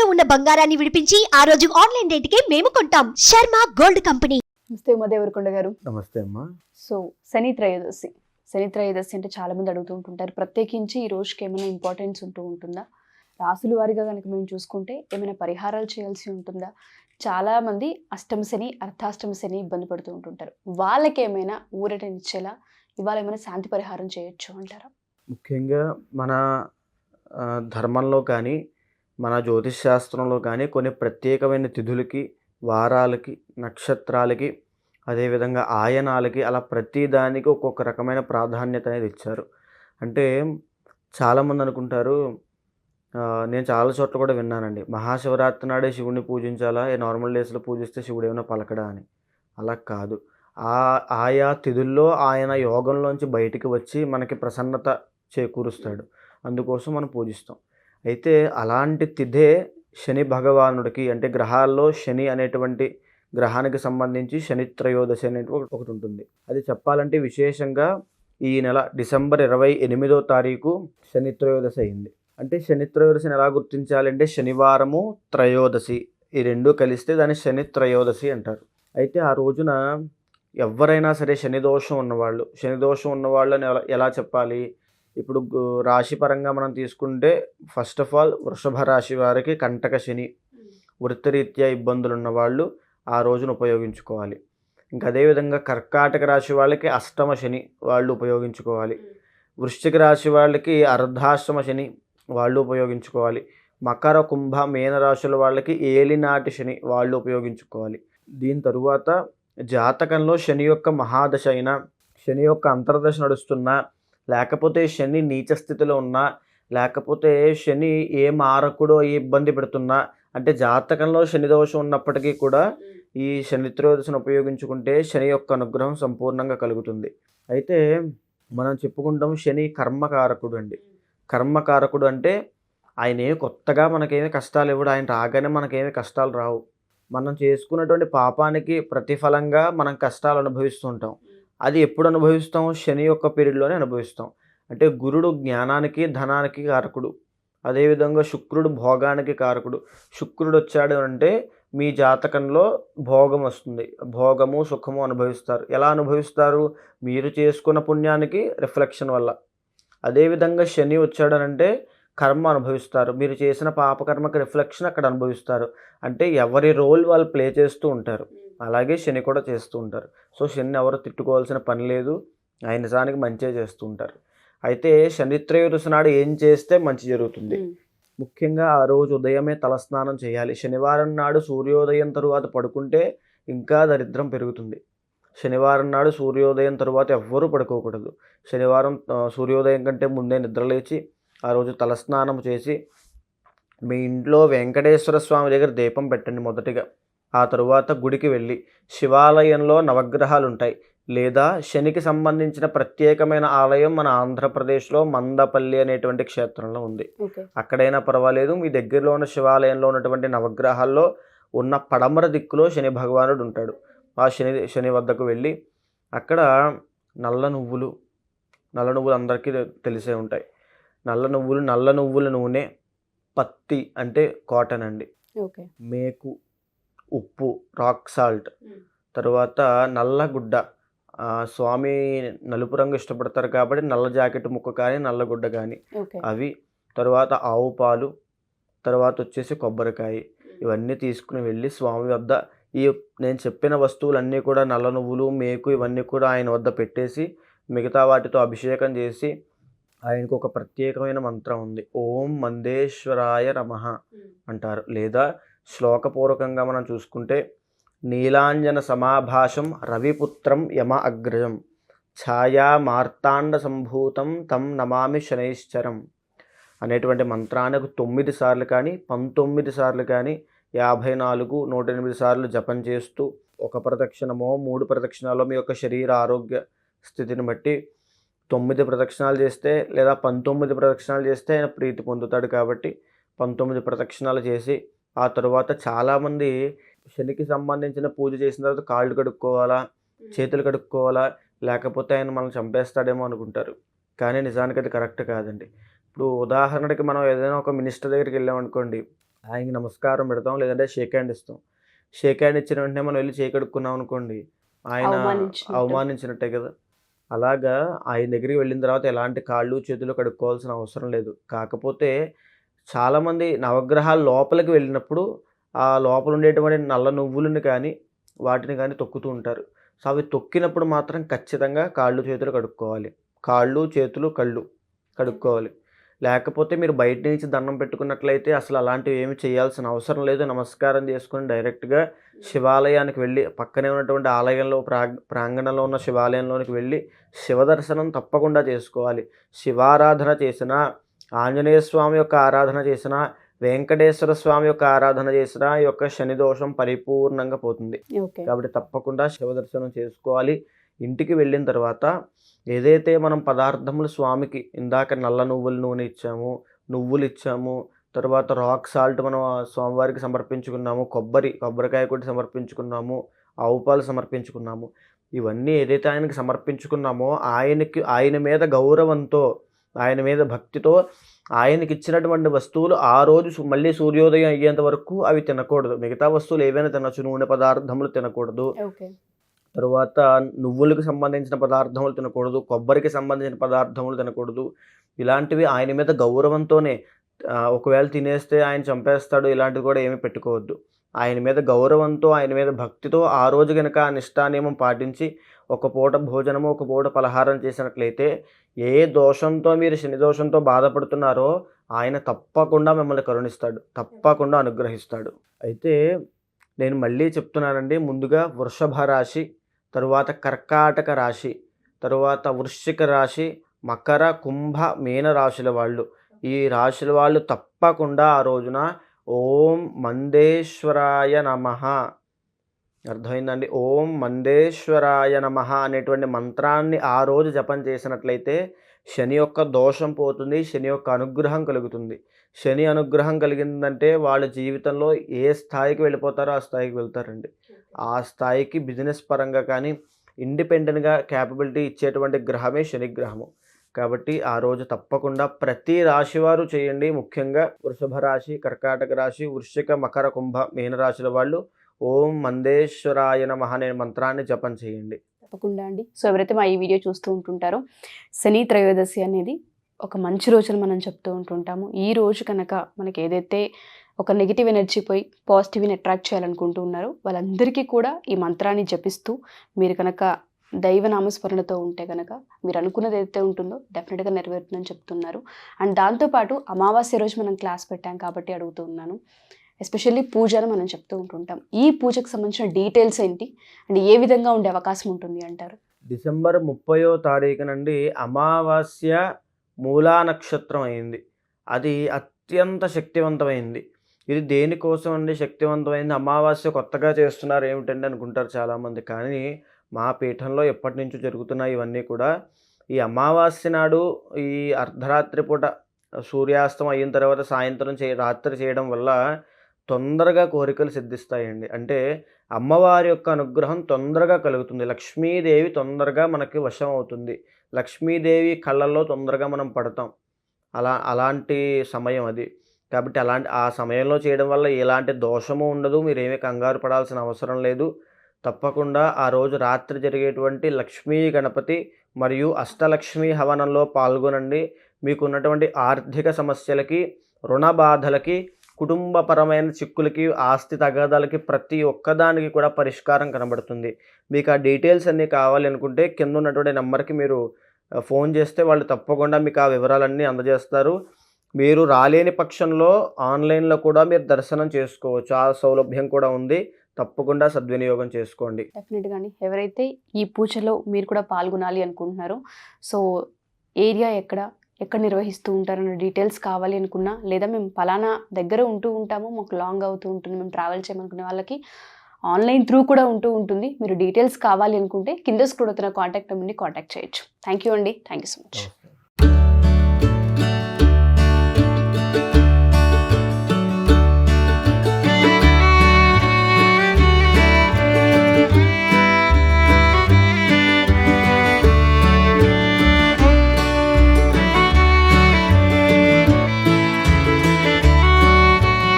ఇంట్లో ఉన్న బంగారాన్ని విడిపించి ఆ రోజు ఆన్లైన్ రేటుకే మేము కొంటాం. Sharma gold company. నమస్తే ఉమాదేవరకొండ గారు. నమస్తే అమ్మా. సో శని త్రయోదశి అంటే చాలా మంది అడుగుతూ ఉంటుంటారు, ప్రత్యేకించి ఈ రోజుకి ఏమైనా ఇంపార్టెన్స్ ఉంటుందా? రాసుల వారిగా కనుక మేము చూసుకుంటే ఏమైనా పరిహారాలు చేయాల్సి ఉంటుందా? చాలా మంది అష్టమ శని, అర్ధాష్టమ శని ఇబ్బంది పడుతూ ఉంటుంటారు. వాళ్ళకి ఏమైనా ఊరటనిచ్చేలా ఇవాళ ఏమైనా శాంతి పరిహారం చేయొచ్చు అంటారా? ముఖ్యంగా మన ధర్మంలో కానీ మన జ్యోతిష్ శాస్త్రంలో కానీ కొన్ని ప్రత్యేకమైన తిథులకి, వారాలకి, నక్షత్రాలకి, అదేవిధంగా ఆయనాలకి అలా ప్రతిదానికి ఒక్కొక్క రకమైన ప్రాధాన్యత అనేది ఇచ్చారు. అంటే చాలామంది అనుకుంటారు, నేను చాలా చోట్ల కూడా విన్నానండి, మహాశివరాత్రి నాడే శివుడిని పూజించాలా, నార్మల్ డేస్లో పూజిస్తే శివుడు ఏమైనా పలకడా అని. అలా కాదు. ఆయా తిథుల్లో ఆయన యోగంలోంచి బయటికి వచ్చి మనకి ప్రసన్నత చేకూరుస్తాడు. అందుకోసం మనం పూజిస్తాం. అయితే అలాంటి తిథే శని భగవానుడికి, అంటే గ్రహాల్లో శని అనేటువంటి గ్రహానికి సంబంధించి శని త్రయోదశి అనేది ఒకటి ఉంటుంది. అది చెప్పాలంటే విశేషంగా ఈ నెల డిసెంబర్ 28వ తారీఖు శని త్రయోదశి అయింది. అంటే శని త్రయోదశిని ఎలా గుర్తించాలంటే శనివారము, త్రయోదశి ఈ రెండు కలిస్తే దాన్ని శని త్రయోదశి అంటారు. అయితే ఆ రోజున ఎవరైనా సరే శని దోషం ఉన్నవాళ్ళు అని ఎలా చెప్పాలి? ఇప్పుడు రాశి పరంగా మనం తీసుకుంటే ఫస్ట్ ఆఫ్ ఆల్ వృషభ రాశి వారికి కంటక శని, వృత్తిరీత్యా ఇబ్బందులు ఉన్నవాళ్ళు ఆ రోజున ఉపయోగించుకోవాలి. ఇంకా అదేవిధంగా కర్కాటక రాశి వాళ్ళకి అష్టమ శని వాళ్ళు ఉపయోగించుకోవాలి. వృశ్చిక రాశి వాళ్ళకి అర్ధాష్టమ శని వాళ్ళు ఉపయోగించుకోవాలి. మకర, కుంభ, మీన రాశుల వాళ్ళకి ఏలినాటి శని వాళ్ళు ఉపయోగించుకోవాలి. దీని తరువాత జాతకంలో శని యొక్క మహాదశ అయినా, శని యొక్క అంతర్దశ నడుస్తున్నా, లేకపోతే శని నీచ స్థితిలో ఉన్నా, లేకపోతే శని ఏ మారకుడో ఏ ఇబ్బంది పెడుతున్నా, అంటే జాతకంలో శని దోషం ఉన్నప్పటికీ కూడా ఈ శని త్రయోదశిని ఉపయోగించుకుంటే శని యొక్క అనుగ్రహం సంపూర్ణంగా కలుగుతుంది. అయితే మనం చెప్పుకుంటాం శని కర్మకారకుడు అండి. కర్మకారకుడు అంటే ఆయన కొత్తగా మనకేమి కష్టాలు ఇవ్వడు. ఆయన రాగానే మనకేమి కష్టాలు రావు. మనం చేసుకున్నటువంటి పాపానికి ప్రతిఫలంగా మనం కష్టాలు అనుభవిస్తూ ఉంటాం. అది ఎప్పుడు అనుభవిస్తాం? శని యొక్క పీరియడ్లోనే అనుభవిస్తాం. అంటే గురుడు జ్ఞానానికి, ధనానికి కారకుడు. అదేవిధంగా శుక్రుడు భోగానికి కారకుడు. శుక్రుడు వచ్చాడు అంటే మీ జాతకంలో భోగం వస్తుంది. భోగము, సుఖము అనుభవిస్తారు. ఎలా అనుభవిస్తారు? మీరు చేసుకున్న పుణ్యానికి రిఫ్లెక్షన్ వల్ల. అదేవిధంగా శని వచ్చాడనంటే కర్మ అనుభవిస్తారు. మీరు చేసిన పాపకర్మకి రిఫ్లెక్షన్ అక్కడ అనుభవిస్తారు. అంటే ఎవరి రోల్ వాళ్ళు ప్లే చేస్తూ ఉంటారు. అలాగే శని కూడా చేస్తూ ఉంటారు. సో శని ఎవరు తిట్టుకోవాల్సిన పని లేదు. ఆయన నిజానికి మంచిగా చేస్తూ ఉంటారు. అయితే శని త్రయోదశి నాడు ఏం చేస్తే మంచి జరుగుతుంది? ముఖ్యంగా ఆ రోజు ఉదయమే తలస్నానం చేయాలి. శనివారం నాడు సూర్యోదయం తరువాత పడుకుంటే ఇంకా దరిద్రం పెరుగుతుంది. శనివారం నాడు సూర్యోదయం తరువాత ఎవ్వరూ పడుకోకూడదు. శనివారం సూర్యోదయం కంటే ముందే నిద్రలేచి ఆ రోజు తలస్నానం చేసి మీ ఇంట్లో వెంకటేశ్వర స్వామి దగ్గర దీపం పెట్టండి మొదటిగా. ఆ తరువాత గుడికి వెళ్ళి, శివాలయంలో నవగ్రహాలు ఉంటాయి, లేదా శనికి సంబంధించిన ప్రత్యేకమైన ఆలయం మన ఆంధ్రప్రదేశ్లో మందపల్లి అనేటువంటి క్షేత్రంలో ఉంది. అక్కడైనా పర్వాలేదు. మీ దగ్గరలో ఉన్న శివాలయంలో ఉన్నటువంటి నవగ్రహాల్లో ఉన్న పడమర దిక్కులో శని భగవానుడు ఉంటాడు. ఆ శని వద్దకు వెళ్ళి అక్కడ నల్ల నువ్వులు అందరికీ తెలిసే ఉంటాయి. నల్ల నువ్వుల నూనె, పత్తి అంటే కాటన్ అండి, మేకు, ఉప్పు, రాక్ సాల్ట్, తర్వాత నల్లగుడ్డ. స్వామి నలుపు రంగు ఇష్టపడతారు కాబట్టి నల్ల జాకెట్ ముక్క కానీ నల్లగుడ్డ కానీ అవి, తర్వాత ఆవు పాలు, తర్వాత వచ్చేసి కొబ్బరికాయ, ఇవన్నీ తీసుకుని వెళ్ళి స్వామి వద్ద ఈ నేను చెప్పిన వస్తువులన్నీ కూడా నల్ల నువ్వులు, మేకు ఇవన్నీ కూడా ఆయన వద్ద పెట్టేసి మిగతా వాటితో అభిషేకం చేసి ఆయనకు ఒక ప్రత్యేకమైన మంత్రం ఉంది. ఓం మందేశ్వరాయ నమః అంటారు. లేదా శ్లోకపూర్వకంగా మనం చూసుకుంటే నీలాంజన సమాభాషం రవిపుత్రం యమ అగ్రజం ఛాయా మార్తాండ సంభూతం తం నమామి శనైశ్చరం అనేటువంటి మంత్రానికి 9 సార్లు కానీ 19 సార్లు కానీ 54, 108 సార్లు జపం చేస్తూ ఒక ప్రదక్షిణమో 3 ప్రదక్షిణాలో మీ యొక్క శరీర ఆరోగ్య స్థితిని బట్టి 9 ప్రదక్షిణాలు చేస్తే లేదా 19 ప్రదక్షిణాలు చేస్తే ఆయన ప్రీతి పొందుతాడు. కాబట్టి 19 ప్రదక్షిణాలు చేసి ఆ తరువాత చాలామంది శనికి సంబంధించిన పూజ చేసిన తర్వాత కాళ్ళు కడుక్కోవాలా, చేతులు కడుక్కోవాలా, లేకపోతే ఆయన మనం చంపేస్తాడేమో అనుకుంటారు. కానీ నిజానికి అది కరెక్ట్ కాదండి. ఇప్పుడు ఉదాహరణకి మనం ఏదైనా ఒక మినిస్టర్ దగ్గరికి వెళ్ళామనుకోండి, ఆయనకి నమస్కారం పెడతాం, లేదంటే షేక్ హ్యాండ్ ఇస్తాం. షేక్ హ్యాండ్ ఇచ్చిన వెంటనే మనం వెళ్ళి చేయి కడుక్కున్నాం అనుకోండి, ఆయన అవమానించినట్టు. అవమానించినట్టే కదా. అలాగా ఆయన దగ్గరికి వెళ్ళిన తర్వాత ఎలాంటి కాళ్ళు చేతులు కడుక్కోవాల్సిన అవసరం లేదు. కాకపోతే చాలామంది నవగ్రహాల లోపలికి వెళ్ళినప్పుడు ఆ లోపల ఉండేటువంటి నల్ల నువ్వులను కానీ వాటిని కానీ తొక్కుతూ ఉంటారు. సో అవి తొక్కినప్పుడు మాత్రం ఖచ్చితంగా కాళ్ళు చేతులు కడుక్కోవాలి. కాళ్ళు చేతులు కళ్ళు కడుక్కోవాలి. లేకపోతే మీరు బయట నుంచి దండం పెట్టుకున్నట్లయితే అసలు అలాంటివి ఏమి చేయాల్సిన అవసరం లేదు. నమస్కారం చేసుకొని డైరెక్ట్గా శివాలయానికి వెళ్ళి, పక్కనే ఉన్నటువంటి ఆలయంలో ప్రాంగణంలో ఉన్న శివాలయంలోనికి వెళ్ళి శివదర్శనం తప్పకుండా చేసుకోవాలి. శివారాధన చేసినా, ఆంజనేయ స్వామి యొక్క ఆరాధన చేసినా, వెంకటేశ్వర స్వామి యొక్క ఆరాధన చేసినా ఈ యొక్క శని దోషం పరిపూర్ణంగా పోతుంది. ఓకే. కాబట్టి తప్పకుండా శివదర్శనం చేసుకోవాలి. ఇంటికి వెళ్ళిన తర్వాత ఏదైతే మనం పదార్థములు స్వామికి ఇందాక నల్ల నువ్వుల నూనె ఇచ్చాము, నువ్వులు ఇచ్చాము, తర్వాత రాక్ సాల్ట్ మనం స్వామివారికి సమర్పించుకున్నాము, కొబ్బరికాయ కొట్టి సమర్పించుకున్నాము, ఆవు పాలు సమర్పించుకున్నాము. ఇవన్నీ ఏదైతే ఆయనకి సమర్పించుకున్నామో ఆయన మీద గౌరవంతో, ఆయన మీద భక్తితో ఆయనకి ఇచ్చినటువంటి వస్తువులు ఆ రోజు మళ్ళీ సూర్యోదయం అయ్యేంత వరకు అవి తినకూడదు. మిగతా వస్తువులు ఏవైనా తినచ్చు, నూనె పదార్థములు తినకూడదు, ఓకే. తరువాత నువ్వులకు సంబంధించిన పదార్థములు తినకూడదు, కొబ్బరికి సంబంధించిన పదార్థములు తినకూడదు. ఇలాంటివి ఆయన మీద గౌరవంతోనే. ఒకవేళ తినేస్తే ఆయన చంపేస్తాడు, ఇలాంటివి కూడా ఏమీ పెట్టుకోవద్దు. ఆయన మీద గౌరవంతో, ఆయన మీద భక్తితో ఆ రోజు కనుక ఆ నిష్ఠానియమం పాటించి ఒక పూట భోజనము, ఒక పూట పలహారం చేసినట్లయితే ఏ దోషంతో మీరు శని దోషంతో బాధపడుతున్నారో ఆయన తప్పకుండా మిమ్మల్ని కరుణిస్తాడు, తప్పకుండా అనుగ్రహిస్తాడు. అయితే నేను మళ్ళీ చెప్తున్నానండి, ముందుగా వృషభ రాశి, తరువాత కర్కాటక రాశి, తరువాత వృశ్చిక రాశి, మకర, కుంభ, మీన రాశుల వాళ్ళు, ఈ రాశుల వాళ్ళు తప్పకుండా ఆ రోజున ఓం మందేశ్వరాయ నమః, అర్థమైందండి, ఓం మందేశ్వరాయ నమః అనేటువంటి మంత్రాన్ని ఆ రోజు జపం చేసినట్లయితే శని యొక్క దోషం పోతుంది, శని యొక్క అనుగ్రహం కలుగుతుంది. శని అనుగ్రహం కలిగిందంటే వాళ్ళ జీవితంలో ఏ స్థాయికి వెళ్ళిపోతారో ఆ స్థాయికి వెళ్తారండి. ఆ స్థాయికి బిజినెస్ పరంగా కానీ ఇండిపెండెంట్గా క్యాపబిలిటీ ఇచ్చేటువంటి గ్రహమే శని గ్రహము. కాబట్టి ఆ రోజు తప్పకుండా ప్రతి రాశి వారు చేయండి. ముఖ్యంగా వృషభ రాశి, కర్కాటక రాశి, వృశ్చిక, మకర, కుంభ, మీన రాశుల వాళ్ళు ఓం మందేశ్వరాయ నమః అనే మంత్రాన్ని జపం చేయండి. తప్పకుండా అండి. సో ఎవరైతే మా ఈ వీడియో చూస్తూ ఉంటుంటారో, శని త్రయోదశి అనేది ఒక మంచి రోజుని మనం చెప్తూ ఉంటుంటాము. ఈ రోజు కనుక మనకి ఏదైతే ఒక నెగిటివ్ ఎనర్జీ పోయి పాజిటివ్ని అట్రాక్ట్ చేయాలనుకుంటూ ఉన్నారో వాళ్ళందరికీ కూడా ఈ మంత్రాన్ని జపిస్తూ మీరు కనుక దైవనామస్మరణతో ఉంటే కనుక మీరు అనుకున్నది ఏదైతే ఉంటుందో డెఫినెట్గా నెరవేరుతుందని చెప్తున్నారు. అండ్ దాంతోపాటు అమావాస్య రోజు మనం క్లాస్ పెట్టాం కాబట్టి అడుగుతూ ఉన్నాను, ఎస్పెషల్లీ పూజను మనం చెప్తూ ఉంటుంటాం. ఈ పూజకు సంబంధించిన డీటెయిల్స్ ఏంటి అండ్ ఏ విధంగా ఉండే అవకాశం ఉంటుంది అంటారు? డిసెంబర్ 30వ తారీఖు నుండి అమావాస్య మూలా నక్షత్రం అయింది. అది అత్యంత శక్తివంతమైంది. ఇది దేనికోసం అండి శక్తివంతమైంది? అమావాస్య కొత్తగా చేస్తున్నారు ఏమిటండి అనుకుంటారు చాలామంది. కానీ మా పీఠంలో ఎప్పటి నుంచో జరుగుతున్నాయి ఇవన్నీ కూడా. ఈ అమావాస్య నాడు ఈ అర్ధరాత్రి పూట సూర్యాస్తం అయిన తర్వాత సాయంత్రం రాత్రి చేయడం వల్ల తొందరగా కోరికలు సిద్ధిస్తాయండి. అంటే అమ్మవారి యొక్క అనుగ్రహం తొందరగా కలుగుతుంది. లక్ష్మీదేవి తొందరగా మనకి వశం అవుతుంది. లక్ష్మీదేవి కళ్ళల్లో తొందరగా మనం పడతాం. అలాంటి సమయం అది. కాబట్టి ఆ సమయంలో చేయడం వల్ల ఎలాంటి దోషము ఉండదు. మీరేమీ కంగారు పడాల్సిన అవసరం లేదు. తప్పకుండా ఆ రోజు రాత్రి జరిగేటువంటి లక్ష్మీ గణపతి మరియు అష్టలక్ష్మీ హవనంలో పాల్గొనండి. మీకున్నటువంటి ఆర్థిక సమస్యలకి, రుణ బాధలకి, కుటుంబపరమైన చిక్కులకి, ఆస్తి తగాదాలకి ప్రతి ఒక్కదానికి కూడా పరిష్కారం కనబడుతుంది. మీకు ఆ డీటెయిల్స్ అన్నీ కావాలి అనుకుంటే కింద ఉన్నటువంటి నెంబర్కి మీరు ఫోన్ చేస్తే వాళ్ళు తప్పకుండా మీకు ఆ వివరాలన్నీ అందజేస్తారు. మీరు రాలేని పక్షంలో ఆన్లైన్లో కూడా మీరు దర్శనం చేసుకోవచ్చు. ఆ సౌలభ్యం కూడా ఉంది. తప్పకుండా సద్వినియోగం చేసుకోండి. డెఫినెట్గా అండి. ఎవరైతే ఈ పూజలో మీరు కూడా పాల్గొనాలి అనుకుంటున్నారో, సో ఏరియా ఎక్కడ నిర్వహిస్తూ ఉంటారన్న డీటెయిల్స్ కావాలి అనుకున్నా, లేదా మేము పలానా దగ్గర ఉంటూ ఉంటాము, మాకు లాంగ్ అవుతూ ఉంటుంది, మేము ట్రావెల్ చేయమనుకునే వాళ్ళకి ఆన్లైన్ త్రూ కూడా ఉంటూ ఉంటుంది. మీరు డీటెయిల్స్ కావాలి అనుకుంటే కింద స్క్రోల్ అవుతున్న కాంటాక్ట్ నెంబర్ని కాంటాక్ట్ చేయొచ్చు. థ్యాంక్ యూ అండి. Thank you so much.